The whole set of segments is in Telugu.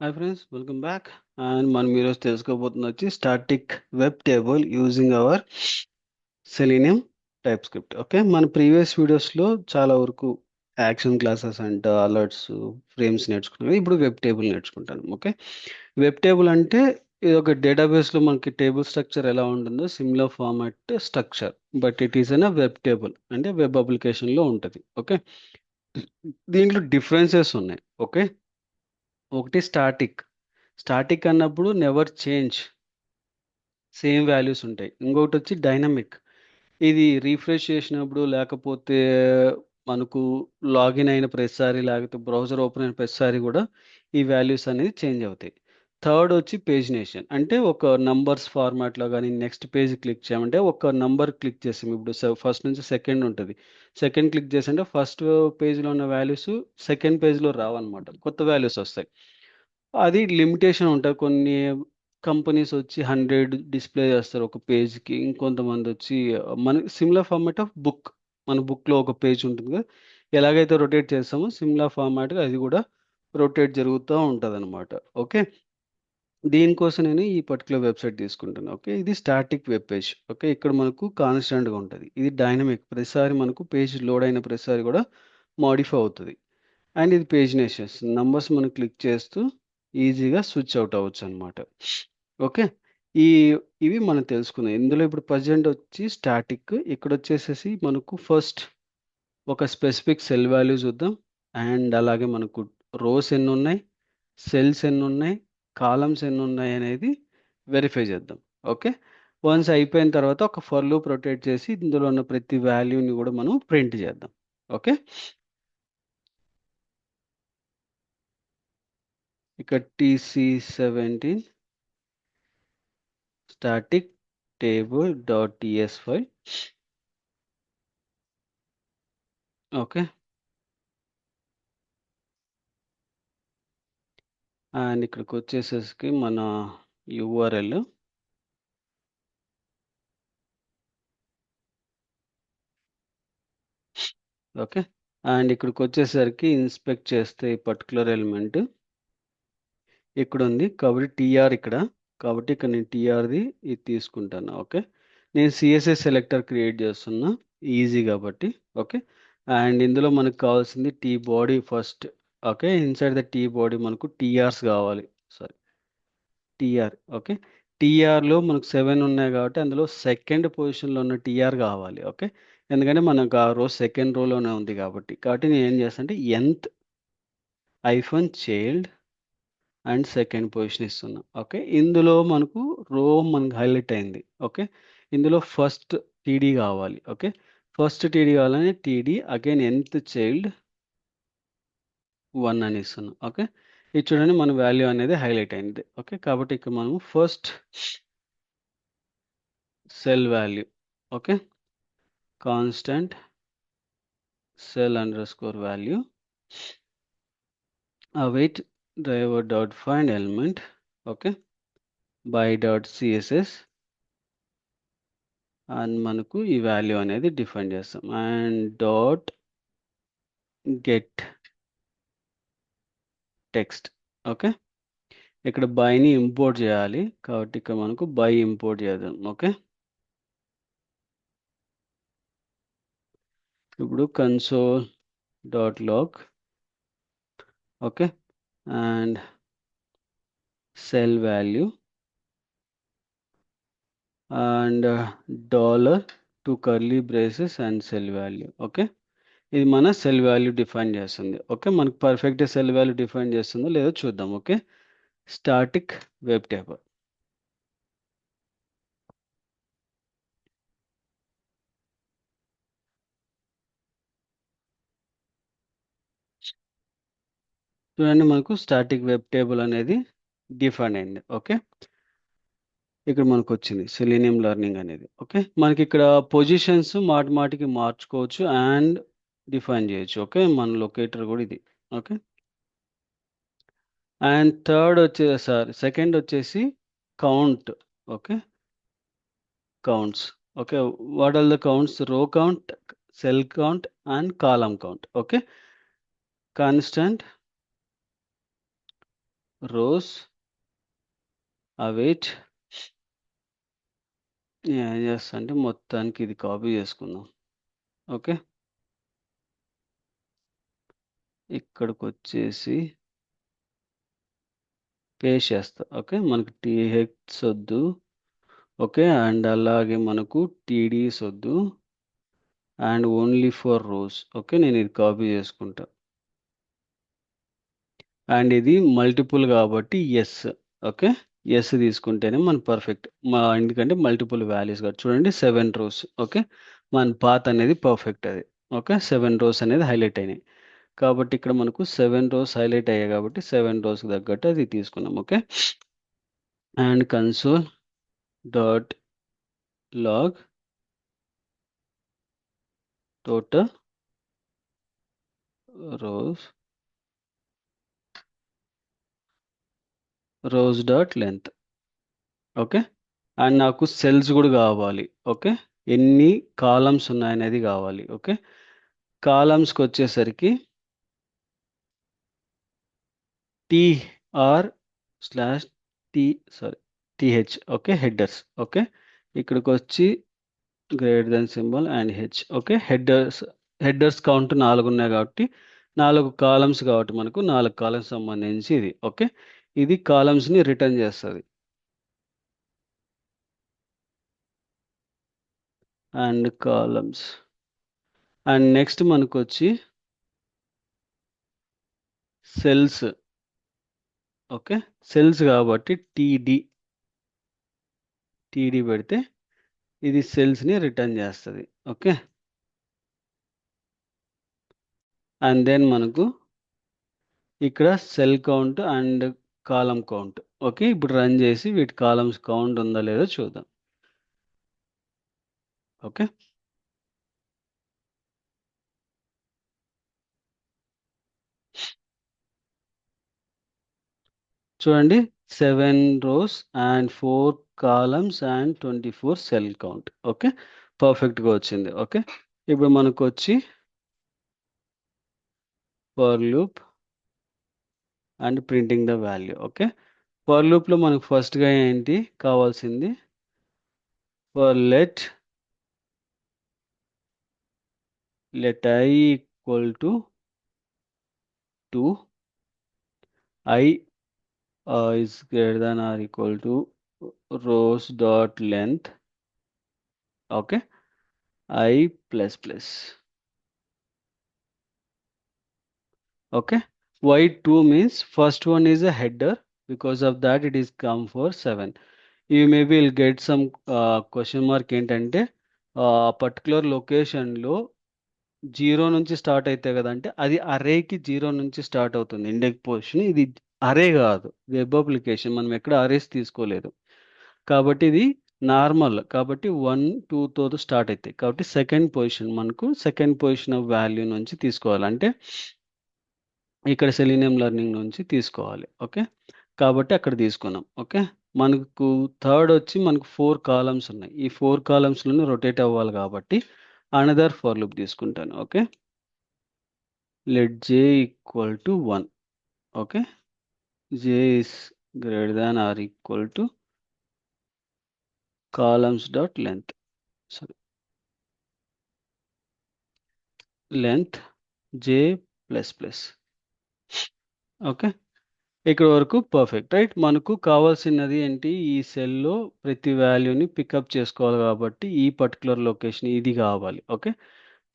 Hi friends, welcome back. And మనం ఈరోజు తెలుసుకోబోతున్న వచ్చి static web table using hour selenium type script. Okay, మన ప్రీవియస్ వీడియోస్లో చాలా వరకు action classes and alerts, frames నేర్చుకున్నాం. ఇప్పుడు వెబ్ టేబుల్ నేర్చుకుంటాను. ఓకే, వెబ్ టేబుల్ అంటే ఇది ఒక డేటాబేస్లో మనకి టేబుల్ స్ట్రక్చర్ ఎలా ఉంటుందో similar format structure, but it is an web table అంటే వెబ్ అప్లికేషన్లో ఉంటుంది. ఓకే, దీంట్లో డిఫరెన్సెస్ ఉన్నాయి. ఓకే, ఒకటి స్టాటిక్ అన్నప్పుడు నెవర్ చేంజ్, సేమ్ వాల్యూస్ ఉంటాయి. ఇంకొకటి వచ్చి డైనమిక్, ఇది రీఫ్రెష్ చేసినప్పుడు లేకపోతే మనకు లాగిన్ అయిన ప్రతిసారి లేకపోతే బ్రౌజర్ ఓపెన్ అయిన ప్రతిసారి కూడా ఈ వాల్యూస్ అనేది చేంజ్ అవుతాయి. థర్డ్ వచ్చి పేజినేషన్, అంటే ఒక నంబర్స్ ఫార్మాట్లో కానీ నెక్స్ట్ పేజ్ క్లిక్ చేయమంటే ఒక నంబర్ క్లిక్ చేసాం, ఇప్పుడు ఫస్ట్ నుంచి సెకండ్ ఉంటుంది, సెకండ్ క్లిక్ చేసంటే ఫస్ట్ పేజ్లో ఉన్న వాల్యూస్ సెకండ్ పేజ్లో రావన్నమాట, కొత్త వాల్యూస్ వస్తాయి. అది లిమిటేషన్ ఉంటుంది. కొన్ని కంపెనీస్ వచ్చి 100 డిస్ప్లే చేస్తారు ఒక పేజ్కి, ఇంకొంతమంది వచ్చి మన సిమిలర్ ఫార్మాట్ ఆఫ్ బుక్, మన బుక్లో ఒక పేజ్ ఉంటుంది కదా, ఎలాగైతే రొటేట్ చేస్తామో సిమిలర్ ఫార్మాట్గా అది కూడా రొటేట్ జరుగుతూ ఉంటుంది అనమాట. ఓకే, దీనికోసం నేను ఈ పర్టికులర్ వెబ్సైట్ తీసుకుంటాను. ఓకే, ఇది స్టాటిక్ వెబ్ పేజ్. ఓకే, ఇక్కడ మనకు కాన్స్టెంట్గా ఉంటుంది. ఇది డైనమిక్, ప్రతిసారి మనకు పేజ్ లోడ్ అయిన ప్రతిసారి కూడా మాడిఫై అవుతుంది. అండ్ ఇది పేజినేషన్స్, నంబర్స్ మనం క్లిక్ చేస్తూ ఈజీగా స్విచ్ అవుట్ అవ్వచ్చు అనమాట. ఓకే, ఈ ఇవి మనం తెలుసుకుందాం. ఇందులో ఇప్పుడు ప్రజెంట్ వచ్చి స్టాటిక్, ఇక్కడ వచ్చేసేసి మనకు ఫస్ట్ ఒక స్పెసిఫిక్ సెల్ వాల్యూ చూద్దాం. అండ్ అలాగే మనకు రోస్ ఎన్ని ఉన్నాయి, సెల్స్ ఎన్ని ఉన్నాయి, కాలమ్స్ ఎన్ని ఉన్నాయి అనేది వెరిఫై చేద్దాం. ఓకే, వన్స్ అయిపోయిన తర్వాత ఒక ఫర్ లూప్ రొటేట్ చేసి ఇందులో ఉన్న ప్రతి వాల్యూని కూడా మనం ప్రింట్ చేద్దాం. ఓకే, ఇక్కడ TC17 static table.ts file. Okay, and ఇక్కడికి వచ్చేసేసి మన URL. ఓకే, అండ్ ఇక్కడికి వచ్చేసరికి ఇన్స్పెక్ట్ చేస్తే ఈ పర్టికులర్ ఎలిమెంట్ ఇక్కడ ఉంది కాబట్టి టీఆర్ ఇక్కడ, కాబట్టి ఇక్కడ నేను టీఆర్ది ఇది తీసుకుంటాను. ఓకే, నేను సిఎస్ఎస్ సెలెక్టర్ క్రియేట్ చేస్తున్నా ఈజీ కాబట్టి. ఓకే, అండ్ ఇందులో మనకు కావాల్సింది T body first. Okay, inside the T body మనకు టీఆర్స్ కావాలి, సారీ టీఆర్. ఓకే, టీఆర్లో మనకు 7 ఉన్నాయి కాబట్టి అందులో సెకండ్ పొజిషన్లో ఉన్న టీఆర్ కావాలి. ఓకే, ఎందుకంటే మనకు ఆ రో సెకండ్ రోలోనే ఉంది కాబట్టి నేను ఏం చేస్తాను అంటే nth -child and second position ఇస్తున్నా. ఓకే, ఇందులో మనకు రో మనకు హైలైట్ అయింది. ఓకే, ఇందులో ఫస్ట్ టీడీ కావాలి. ఓకే, ఫస్ట్ టీడీ కావాలని టీడీ అగైన్ nth చైల్డ్ 1 అని ఇస్తున్నాం. ఓకే, ఇది చూడండి మన వాల్యూ అనేది హైలైట్ అయింది. ఓకే, కాబట్టి ఇక్కడ మనము first cell value, okay, constant cell underscore value await driver dot find element. Okay, by dot css and మనకు ఈ వాల్యూ అనేది డిఫైన్ చేస్తాం. And dot get text. Okay, ఇక్కడ బైని ఇంపోర్ట్ చేయాలి కాబట్టి ఇక్కడ మనకు బై ఇంపోర్ట్ చేద్దాం. ఓకే, ఇప్పుడు console dot log. Okay, and cell value and dollar 2 curly braces and cell value. Okay, ఇది మన సెల్ వాల్యూ డిఫైన్ చేస్తుంది. ఓకే, మనకు పర్ఫెక్ట్ సెల్ వాల్యూ డిఫైన్ చేస్తుందో లేదో చూద్దాం. Okay, static web table. చూడండి మనకు స్టాటిక్ వెబ్ టేబుల్ అనేది డిఫైన్ అయింది. ఓకే, ఇక్కడ మనకు వచ్చింది సెలీనియం లెర్నింగ్ అనేది. ఓకే, మనకి ఇక్కడ పొజిషన్స్ మాటికి మార్చుకోవచ్చు అండ్ డిఫైన్ చేయొచ్చు. ఓకే, మన లొకేటర్ కూడా ఇది. ఓకే, అండ్ సెకండ్ వచ్చేసి count. Okay, counts. Okay, what are the counts? Row count, cell count and column count. Okay, constant rows await ఏం చేస్తా అంటే మొత్తానికి ఇది కాపీ చేసుకుందాం. ఓకే, ఇక్కడికి వచ్చేసి పేస్ట్ చేస్తా. ఓకే, మనకు టీహెచ్ వద్దు. ఓకే, అండ్ అలాగే మనకు టీడీస్ వద్దు, and only for rows. Okay, నేను ఇది కాపీ చేసుకుంటా. అండ్ ఇది మల్టిపుల్ కాబట్టి ఎస్. ఓకే, ఎస్ తీసుకుంటేనే మన పర్ఫెక్ట్. ఎందుకంటే మల్టిపుల్ వాల్యూస్ కాబట్టి చూడండి 7 రోస్. ఓకే, మన పాత్ అనేది పర్ఫెక్ట్ అది. ఓకే, 7 రోస్ అనేది హైలైట్ అయినాయి కాబట్టి ఇక్కడ మనకు 7 రోస్ హైలైట్ అయ్యాయి కాబట్టి 7 రోస్కి తగ్గట్టు అది తీసుకున్నాం. Okay, and console dot log total rows dot length. Okay, and నాకు సెల్స్ కూడా కావాలి. ఓకే, ఎన్ని కాలమ్స్ ఉన్నాయనేది కావాలి. ఓకే, కాలమ్స్కి వచ్చేసరికి TR slash T sorry TH. Okay, headers. Okay, ఇక్కడికి వచ్చి greater than symbol and H. Okay, headers count 4 ఉన్నాయి కాబట్టి 4 కాలమ్స్ కాబట్టి మనకు 4 కాలమ్స్ సంబంధించి ఇది. ఓకే, ఇది కాలమ్స్ని రిటర్న్ చేస్తుంది. అండ్ కాలమ్స్ అండ్ నెక్స్ట్ మనకు వచ్చి సెల్స్. ఓకే, సెల్స్ కాబట్టి టీడీ పెడితే ఇది సెల్స్ని రిటర్న్ చేస్తుంది. ఓకే, అండ్ దెన్ మనకు ఇక్కడ cell count and column count. Okay, ఇప్పుడు రన్ చేసి వీటి కాలమ్స్ కౌంట్ ఉందా లేదో చూద్దాం. ఓకే, చూడండి 7 rows and 4 columns and 24 cell count. Okay, పర్ఫెక్ట్గా వచ్చింది. ఓకే, ఇప్పుడు మనకు వచ్చి for loop and printing the value. Okay, for లూప్లో మనకు ఫస్ట్గా ఏంటి కావాల్సింది, for let I equal to 2, I is greater than or equal to rows dot length. Okay, I plus plus. Okay, why 2 means first one is a header, because of that it is come for 7. You maybe will get some question mark ఏంటంటే పర్టికులర్ లొకేషన్లో 0 నుంచి స్టార్ట్ అవుతాయి కదా, అంటే అది అరేకి 0 నుంచి స్టార్ట్ అవుతుంది ఇండెక్స్ పొజిషన్. ఇది అరే కాదు, వెబ్ అప్లికేషన్, మనం ఎక్కడ అరేస్ తీసుకోలేదు కాబట్టి ఇది నార్మల్. కాబట్టి 1 2తో స్టార్ట్ అవుతాయి కాబట్టి సెకండ్ పొజిషన్ మనకు సెకండ్ పొజిషన్ ఆఫ్ వాల్యూ నుంచి తీసుకోవాలంటే ఇక్కడ సెలీనియం లెర్నింగ్ నుంచి తీసుకోవాలి. ఓకే, కాబట్టి అక్కడ తీసుకున్నాం. ఓకే, మనకు థర్డ్ వచ్చి మనకు 4 కాలమ్స్ ఉన్నాయి. ఈ 4 కాలమ్స్లోనే రొటేట్ అవ్వాలి కాబట్టి అనదర్ ఫర్ లూప్ తీసుకుంటాను. Okay, let j equal to 1. Okay, j is greater than or equal to columns dot length. Sorry, length j plus plus. Okay, ఇక్కడ వరకు పర్ఫెక్ట్ రైట్. మనకు కావాల్సినది ఏంటి, ఈ సెల్లో ప్రతి వాల్యూని పికప్ చేసుకోవాలి కాబట్టి ఈ పర్టికులర్ లొకేషన్ ఇది కావాలి. ఓకే,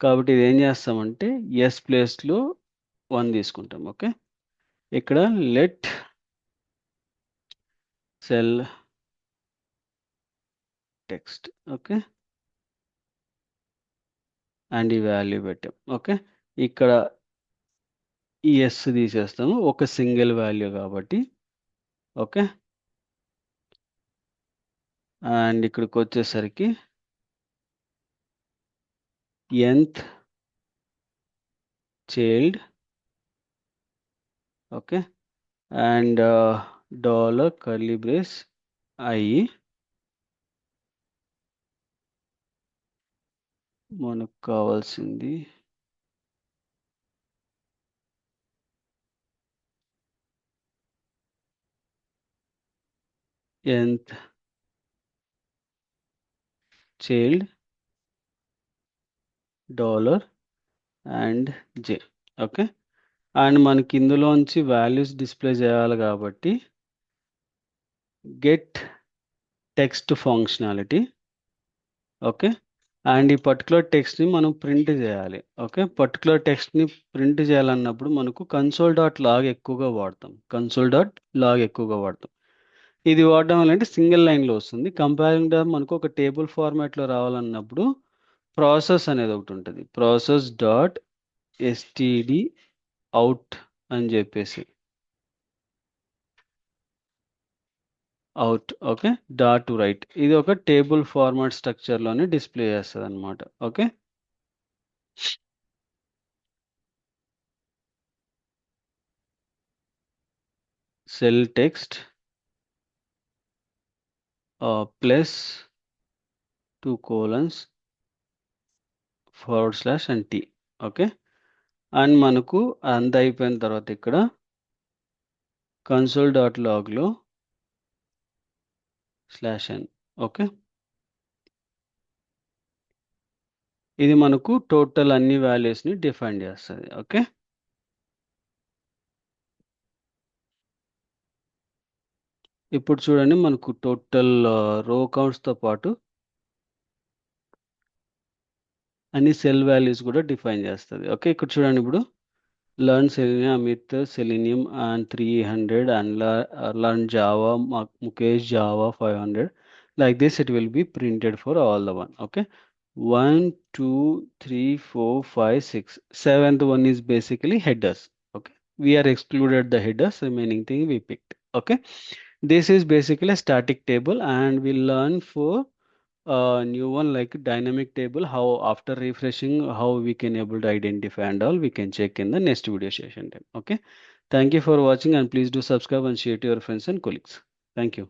కాబట్టి ఇది ఏం చేస్తామంటే ఎస్ ప్లేస్లో 1 తీసుకుంటాం. ఓకే, ఇక్కడ let cell text. Okay, and ఈ వాల్యూ పెట్టాం. ఓకే, ఇక్కడ ఈ ఎస్ తీసేస్తాము, ఒక సింగిల్ వాల్యూ కాబట్టి. ఓకే, అండ్ ఇక్కడికి వచ్చేసరికి nth child. Okay, and dollar curly brace I మనకు కావాల్సింది nth child dollar and J. Okay, and మనకి ఇందులోంచి వాల్యూస్ డిస్ప్లే చేయాలి కాబట్టి get text functionality. Okay, and ఈ పర్టికులర్ టెక్స్ట్ని మనం ప్రింట్ చేయాలి. ఓకే, పర్టికులర్ టెక్స్ట్ని ప్రింట్ చేయాలన్నప్పుడు మనకు console.log ఎక్కువగా వాడతాం. console.log ఎక్కువగా వాడతాం. ఇది వాడడం వల్ల అంటే సింగిల్ లైన్లో వస్తుంది. కంపేరింగ్ ద మనకు ఒక టేబుల్ ఫార్మాట్లో రావాలన్నప్పుడు ప్రాసెస్ అనేది ఒకటి ఉంటుంది. ప్రాసెస్ డాట్ ఎస్టిడి అవుట్ అని చెప్పేసి అవుట్. ఓకే, డాట్ రైట్ ఇది ఒక టేబుల్ ఫార్మాట్ స్ట్రక్చర్లోనే డిస్ప్లే చేస్తుంది అనమాట. Okay, cell text plus 2 colons / and t. Okay, and మనకు అంత అయిపోయిన తర్వాత ఇక్కడ console.logలో /n. ఓకే, ఇది మనకు టోటల్ అన్ని వాల్యూస్ని డిఫైన్ చేస్తుంది. ఓకే, ఇప్పుడు చూడండి మనకు టోటల్ రో కౌంట్స్తో పాటు అన్ని సెల్ వాల్యూస్ కూడా డిఫైన్ చేస్తుంది. ఓకే, ఇక్కడ చూడండి ఇప్పుడు learn Selenium Amit Selenium and 300 and learn Java Mukesh Java 500. Like this it will be printed for all the one. Okay, 1 2 3 4 5 6 seventh one is basically headers. Okay, we are excluded the headers, remaining thing we picked. Okay, this is basically a static table and we learn for new one like dynamic table, how after refreshing how we can able to identify and all we can check in the next video session time. Okay, thank you for watching and please do subscribe and share to your friends and colleagues. Thank you.